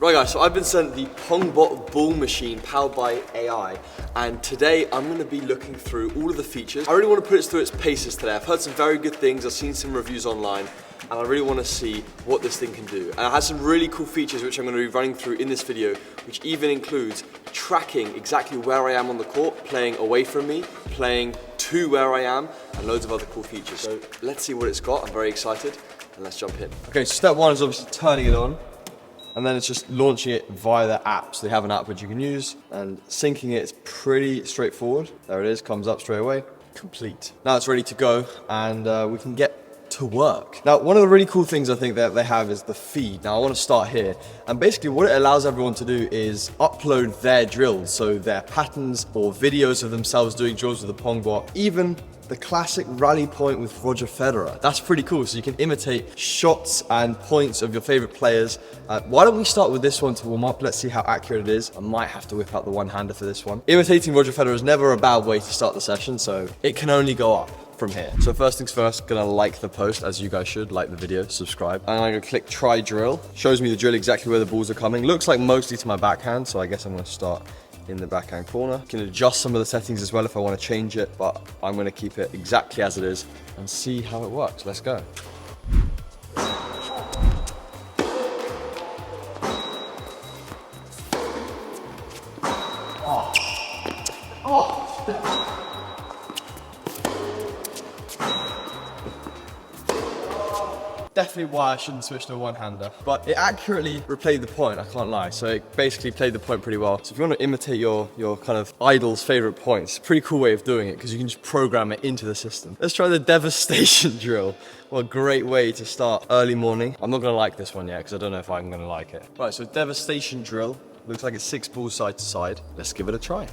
Right guys, so I've been sent the Pongbot ball machine powered by AI, and today I'm going to be looking through all of the features. I really want to put it through its paces today. I've heard some very good things, I've seen some reviews online, and I really want to see what this thing can do. And it has some really cool features which I'm going to be running through in this video, which even includes tracking exactly where I am on the court, playing away from me, playing to where I am, and loads of other cool features. So let's see what it's got. I'm very excited, and let's jump in. Okay, so step one is obviously turning it on. And then it's just launching it via their app. So they have an app which you can use, and syncing it is pretty straightforward. There it is, comes up straight away, complete. Now it's ready to go, and we can get to work. Now, one of the really cool things I think that they have is the feed. Now I want to start here, and basically what it allows everyone to do is upload their drills, so their patterns or videos of themselves doing drills with the Pongbot, even the classic rally point with Roger Federer. That's pretty cool, so you can imitate shots and points of your favorite players. Why don't we start with this one to warm up? Let's see how accurate it is. I might have to whip out the one-hander for this one. Imitating Roger Federer is never a bad way to start the session, so it can only go up from here. So first things first, gonna like the post, as you guys should, like the video, subscribe. And I'm gonna click try drill. Shows me the drill exactly where the balls are coming. Looks like mostly to my backhand, so I guess I'm gonna start in the backhand corner. You can adjust some of the settings as well if I want to change it, but I'm going to keep it exactly as it is and see how it works. Let's go. Definitely why I shouldn't switch to a one-hander, but it accurately replayed the point, I can't lie. So it basically played the point pretty well. So if you want to imitate your kind of idol's favorite points, pretty cool way of doing it because you can just program it into the system. Let's try the devastation drill. What a great way to start early morning. I'm not gonna like this one yet because I don't know if I'm gonna like it. Right, so devastation drill. Looks like it's 6 balls side to side. Let's give it a try.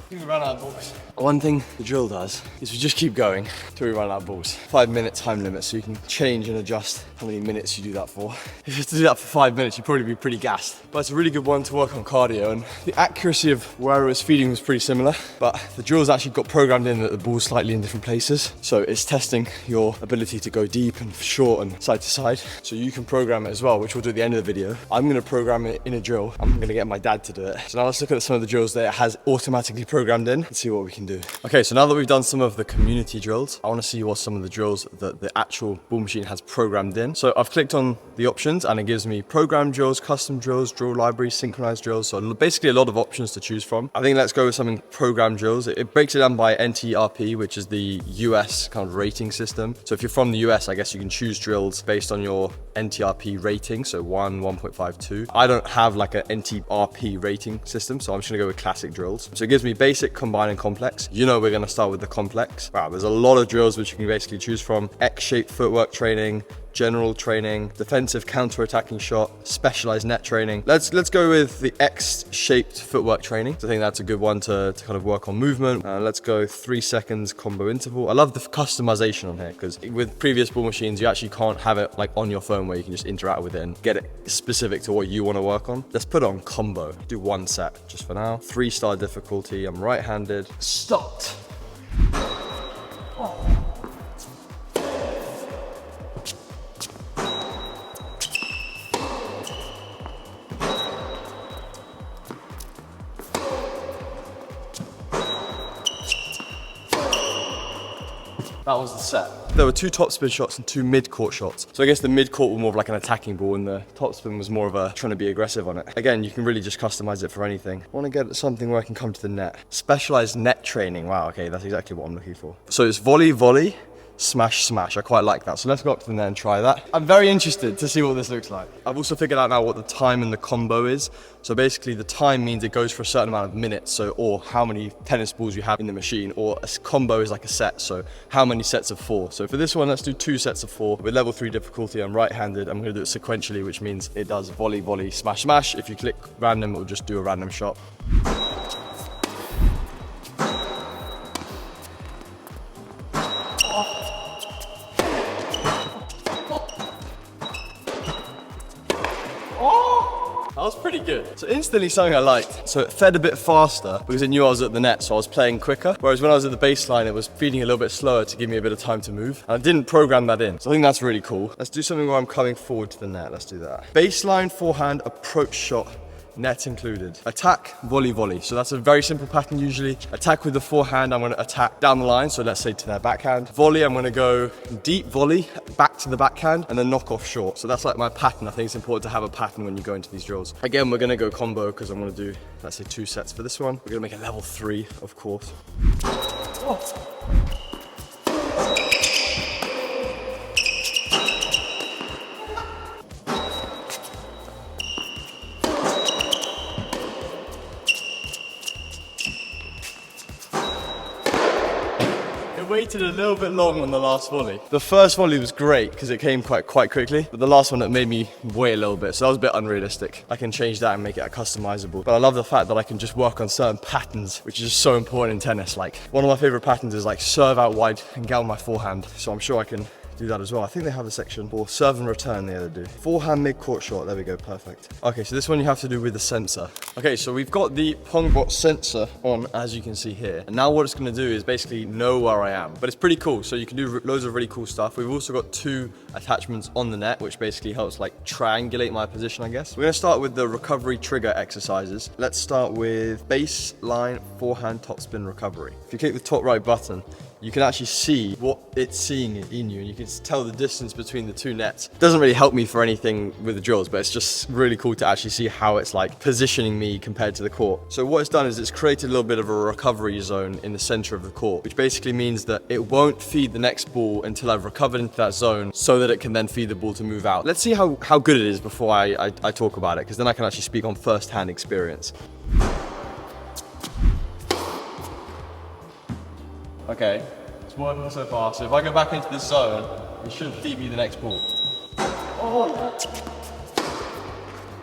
We run out of balls. One thing the drill does is we just keep going till we run out of balls. 5-minute time limit, so you can change and adjust how many minutes you do that for. If you have to do that for 5 minutes, you'd probably be pretty gassed. But it's a really good one to work on cardio, and the accuracy of where it was feeding was pretty similar, but the drill's actually got programmed in that the ball's slightly in different places. So it's testing your ability to go deep and short and side to side. So you can program it as well, which we'll do at the end of the video. I'm gonna program it in a drill. I'm gonna get my dad to do it. So now let's look at some of the drills that it has automatically programmed in and see what we can do. Okay, so now that we've done some of the community drills, I want to see what some of the drills that the actual ball machine has programmed in. So I've clicked on the options and it gives me program drills, custom drills, drill library, synchronized drills. So basically a lot of options to choose from. I think let's go with something program drills. It breaks it down by NTRP, which is the US kind of rating system. So if you're from the US, I guess you can choose drills based on your NTRP rating. So 1, 1.5, 2. I don't have like an NTRP rating system, so I'm just gonna go with classic drills. So it gives me basic, combined, and complex. You know we're gonna start with the complex. Wow, there's a lot of drills which you can basically choose from. X-shaped footwork training, general training, defensive counter-attacking shot, specialized net training. Let's go with the X-shaped footwork training. I think that's a good one to kind of work on movement. Let's go 3 seconds combo interval. I love the customization on here because with previous ball machines, you actually can't have it like on your phone where you can just interact with it and get it specific to what you want to work on. Let's put it on combo. Do 1 set just for now. 3-star difficulty. I'm right-handed. Stopped. That was the set. There were 2 topspin shots and 2 mid-court shots. So I guess the mid-court was more of like an attacking ball and the topspin was more of a trying to be aggressive on it. Again, you can really just customize it for anything. I want to get something where I can come to the net. Specialized net training. Wow, okay, that's exactly what I'm looking for. So it's volley, volley, smash, smash. I quite like that. So let's go up to the net and try that. I'm very interested to see what this looks like. I've also figured out now what the time in the combo is. So basically the time means it goes for a certain amount of minutes, so or how many tennis balls you have in the machine, or a combo is like a set, so how many sets of 4. So for this one, let's do 2 sets of 4 with level 3 difficulty. I'm right-handed. I'm going to do it sequentially, which means it does volley, volley, smash, smash. If you click random, it will just do a random shot. was pretty good. So instantly something I liked. So it fed a bit faster because it knew I was at the net, so I was playing quicker. Whereas when I was at the baseline, it was feeding a little bit slower to give me a bit of time to move. And I didn't program that in. So I think that's really cool. Let's do something where I'm coming forward to the net. Let's do that. Baseline, forehand, approach shot. Net included. Attack, volley, volley. So that's a very simple pattern usually. Attack with the forehand, I'm going to attack down the line. So let's say to their backhand. Volley, I'm going to go deep volley, back to the backhand, and then knock off short. So that's like my pattern. I think it's important to have a pattern when you go into these drills. Again, we're going to go combo because I'm going to do, let's say 2 sets for this one. We're going to make a level 3, of course. Oh. Waited a little bit long on the last volley. The first volley was great because it came quite quickly, but the last one it made me wait a little bit, so that was a bit unrealistic. I can change that and make it customizable, but I love the fact that I can just work on certain patterns, which is just so important in tennis. Like one of my favorite patterns is like serve out wide and get on my forehand, so I'm sure I can do that as well. I think they have a section for serve and return, the other do. Forehand mid-court shot, there we go, perfect. Okay, so this one you have to do with the sensor. Okay, so we've got the Pongbot sensor on, as you can see here. And now what it's gonna do is basically know where I am. But it's pretty cool, so you can do loads of really cool stuff. We've also got 2 attachments on the net, which basically helps like triangulate my position, I guess. We're gonna start with the recovery trigger exercises. Let's start with baseline forehand topspin recovery. If you click the top right button, you can actually see what it's seeing in you, and you can tell the distance between the 2 nets. It doesn't really help me for anything with the drills, but it's just really cool to actually see how it's like positioning me compared to the court. So what it's done is it's created a little bit of a recovery zone in the center of the court, which basically means that it won't feed the next ball until I've recovered into that zone so that it can then feed the ball to move out. Let's see how good it is before I talk about it, because then I can actually speak on first-hand experience. Okay, it's working so far. So if I go back into this zone, it should feed me the next ball. Oh.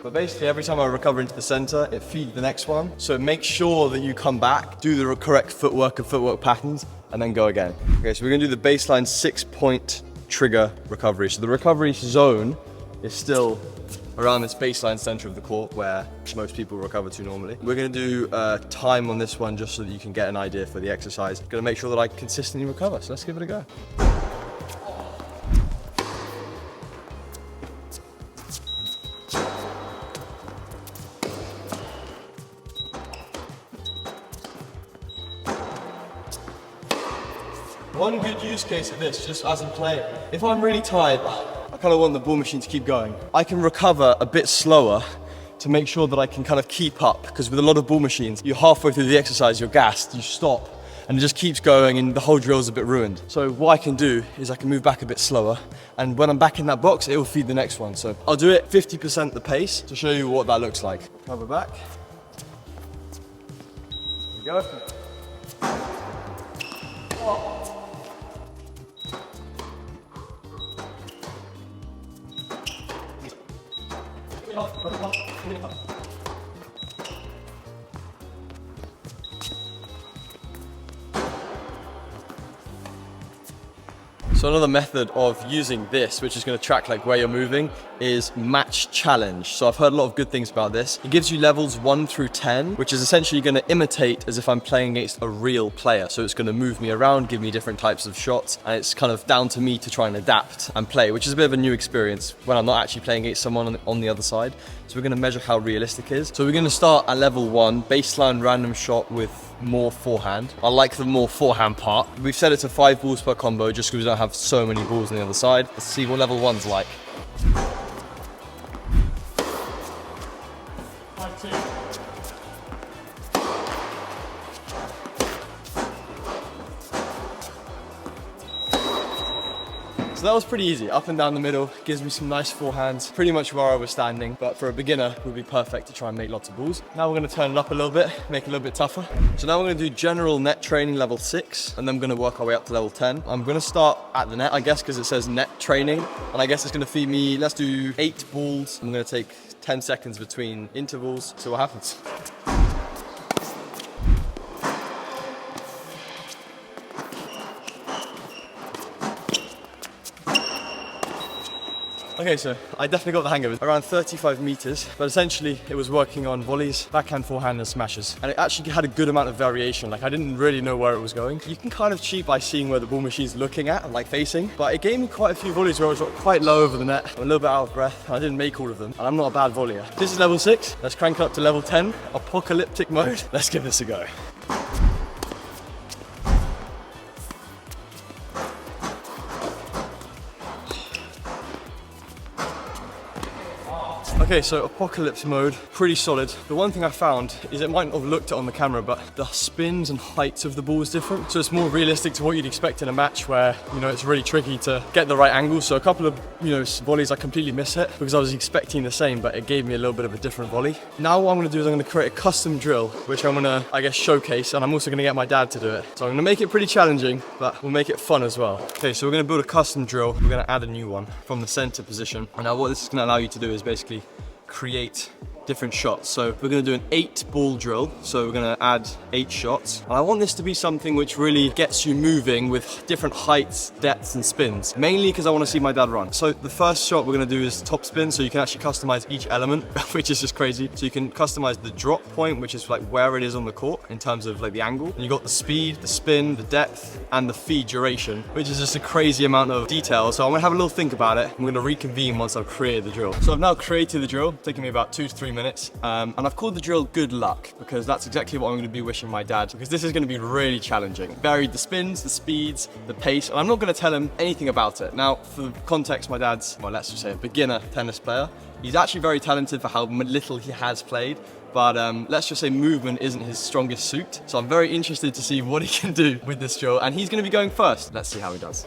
But basically every time I recover into the center, it feeds the next one. So make sure that you come back, do the correct footwork and footwork patterns, and then go again. Okay, so we're gonna do the baseline 6-point trigger recovery. So the recovery zone is still around this baseline center of the court where most people recover to normally. We're gonna do time on this one just so that you can get an idea for the exercise. Gonna make sure that I consistently recover, so let's give it a go. One good use case of this, just as I'm playing, if I'm really tired, I kind of want the ball machine to keep going. I can recover a bit slower to make sure that I can kind of keep up, because with a lot of ball machines, you're halfway through the exercise, you're gassed, you stop, and it just keeps going and the whole drill's a bit ruined. So what I can do is I can move back a bit slower, and when I'm back in that box, it will feed the next one. So I'll do it 50% the pace to show you what that looks like. Cover back. There we go. Oh. So another method of using this, which is going to track like where you're moving, is match challenge. So I've heard a lot of good things about this. It gives you levels 1 through 10, which is essentially going to imitate as if I'm playing against a real player. So it's going to move me around, give me different types of shots, and it's kind of down to me to try and adapt and play, which is a bit of a new experience when I'm not actually playing against someone on the other side. So we're going to measure how realistic it is. So we're going to start at level 1, baseline random shot with more forehand. I like the more forehand part. We've set it to 5 balls per combo just because we don't have so many balls on the other side. Let's see what level 1's like. 5-2. So that was pretty easy, up and down the middle, gives me some nice forehands, pretty much where I was standing, but for a beginner, it would be perfect to try and make lots of balls. Now we're gonna turn it up a little bit, make it a little bit tougher. So now we're gonna do general net training level 6, and then we're gonna work our way up to level 10. I'm gonna start at the net, I guess, because it says net training, and I guess it's gonna feed me, let's do 8 balls. I'm gonna take 10 seconds between intervals, see what happens. Okay, so I definitely got the hang of it. Around 35 meters, but essentially it was working on volleys, backhand, forehand, and smashes. And it actually had a good amount of variation. Like I didn't really know where it was going. You can kind of cheat by seeing where the ball machine's looking at, like facing. But it gave me quite a few volleys where I was quite low over the net. I'm a little bit out of breath. I didn't make all of them, and I'm not a bad volleyer. This is level 6. Let's crank it up to level 10, apocalyptic mode. Let's give this a go. Okay, so apocalypse mode, pretty solid. The one thing I found is it might not have looked it on the camera, but the spins and heights of the ball is different. So it's more realistic to what you'd expect in a match where, you know, it's really tricky to get the right angle. So a couple of, you know, volleys I completely mishit because I was expecting the same, but it gave me a little bit of a different volley. Now what I'm gonna do is I'm gonna create a custom drill, which I'm gonna, I guess, showcase, and I'm also gonna get my dad to do it. So I'm gonna make it pretty challenging, but we'll make it fun as well. Okay, so we're gonna build a custom drill. We're gonna add a new one from the center position. And now what this is gonna allow you to do is basically create different shots. So we're going to do an 8-ball drill. So we're going to add 8 shots. And I want this to be something which really gets you moving with different heights, depths, and spins. Mainly because I want to see my dad run. So the first shot we're going to do is top spin. So you can actually customize each element, which is just crazy. So you can customize the drop point, which is like where it is on the court in terms of like the angle. And you got the speed, the spin, the depth, and the feed duration, which is just a crazy amount of detail. So I'm going to have a little think about it. I'm going to reconvene once I've created the drill. So I've now created the drill, taking me about 2 to 3 minutes. And I've called the drill good luck because that's exactly what I'm going to be wishing my dad, because this is going to be really challenging. Varied the spins, the speeds, the pace, and I'm not going to tell him anything about it. Now, for context, my dad's, well, let's just say a beginner tennis player. He's actually very talented for how little he has played, but let's just say movement isn't his strongest suit. So I'm very interested to see what he can do with this drill, and he's going to be going first. Let's see how he does.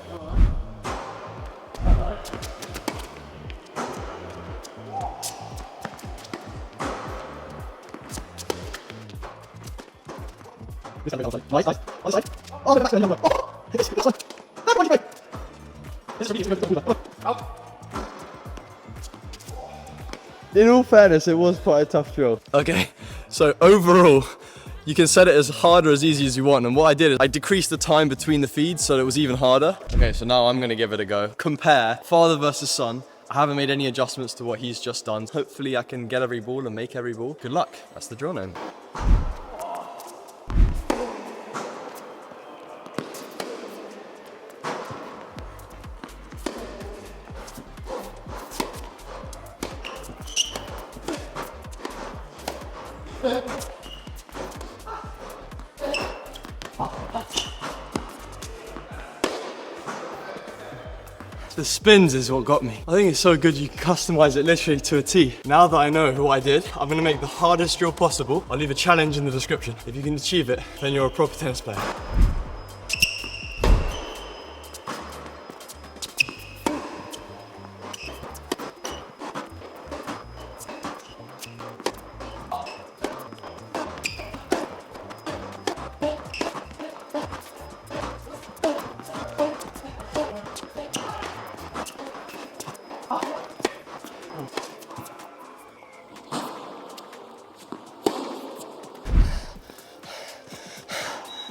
Nice. On the side. Oh, the back to the number. Oh, this one. That's one you make. This is really out. In all fairness, it was quite a tough drill. Okay, so overall, you can set it as hard or as easy as you want. And what I did is I decreased the time between the feeds so that it was even harder. Okay, so now I'm gonna give it a go. Compare father versus son. I haven't made any adjustments to what he's just done. Hopefully I can get every ball and make every ball. Good luck. That's the drill name. The spins is what got me. I think it's so good you can customize it literally to a T. Now that I know what I did, I'm gonna make the hardest drill possible. I'll leave a challenge in the description. If you can achieve it, then you're a proper tennis player.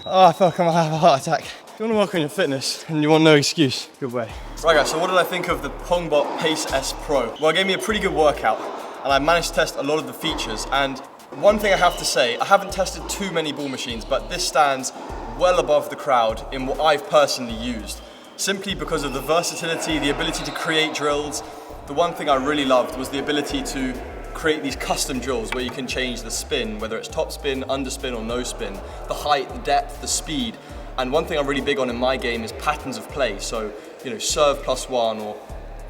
Oh, I feel like I'm gonna have a heart attack. If you want to work on your fitness and you want no excuse, good way. Right guys, so what did I think of the Pongbot Pace S Pro? Well, it gave me a pretty good workout and I managed to test a lot of the features. And one thing I have to say, I haven't tested too many ball machines, but this stands well above the crowd in what I've personally used. Simply because of the versatility, the ability to create drills. The one thing I really loved was the ability to create these custom drills where you can change the spin, whether it's top spin, underspin, or no spin, the height, the depth, the speed. And one thing I'm really big on in my game is patterns of play. So, you know, serve +1 or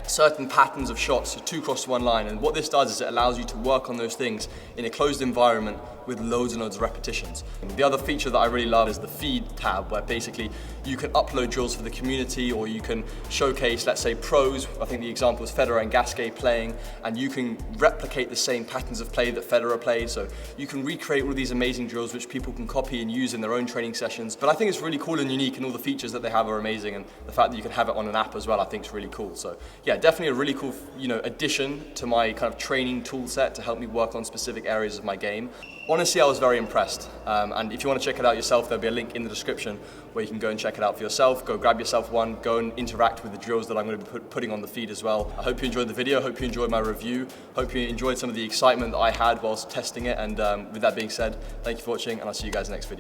certain patterns of shots, so 2 cross 1 line. And what this does is it allows you to work on those things in a closed environment with loads and loads of repetitions. The other feature that I really love is the feed tab, where basically you can upload drills for the community, or you can showcase, let's say, pros. I think the example was Federer and Gasquet playing, and you can replicate the same patterns of play that Federer played. So you can recreate all of these amazing drills which people can copy and use in their own training sessions. But I think it's really cool and unique, and all the features that they have are amazing, and the fact that you can have it on an app as well, I think is really cool. So yeah, definitely a really cool, you know, addition to my kind of training tool set to help me work on specific areas of my game. Honestly, I was very impressed. And if you want to check it out yourself, there'll be a link in the description where you can go and check it out for yourself. Go grab yourself one, go and interact with the drills that I'm going to be putting on the feed as well. I hope you enjoyed the video, hope you enjoyed my review, hope you enjoyed some of the excitement that I had whilst testing it. And with that being said, thank you for watching, and I'll see you guys in the next video.